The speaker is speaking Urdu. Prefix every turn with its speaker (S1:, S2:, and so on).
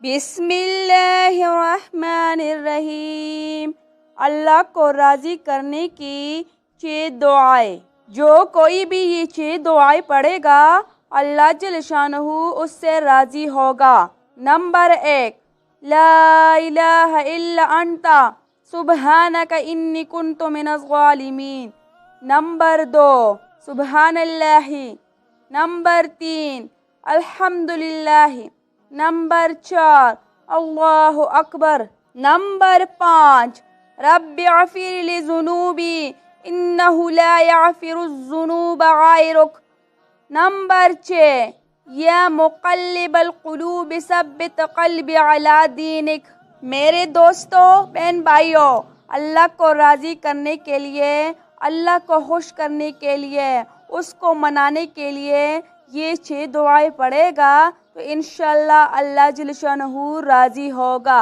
S1: بسم اللہ الرحمن الرحیم۔ اللہ کو راضی کرنے کی 6 دعائیں۔ جو کوئی بھی یہ 6 دعائیں پڑھے گا اللہ جل شانہ اس سے راضی ہوگا۔ نمبر 1، لا الہ الا انت سبحانک انی کنت من الظالمین۔ نمبر 2، سبحان اللہ۔ نمبر 3، الحمدللہ۔ نمبر 4، اللہ اکبر۔ نمبر 5، رب اغفر لی ذنوبی انہ لا یغفر الذنوب غیرک۔ نمبر 6، یا مقلب القلوب ثبت قلبی علی دینک۔ میرے دوستو، بہن بھائیو، اللہ کو راضی کرنے کے لیے، اللہ کو خوش کرنے کے لیے، اس کو منانے کے لیے یہ 6 دعائیں پڑھے گا تو انشاءاللہ اللہ جل شانہ راضی ہوگا۔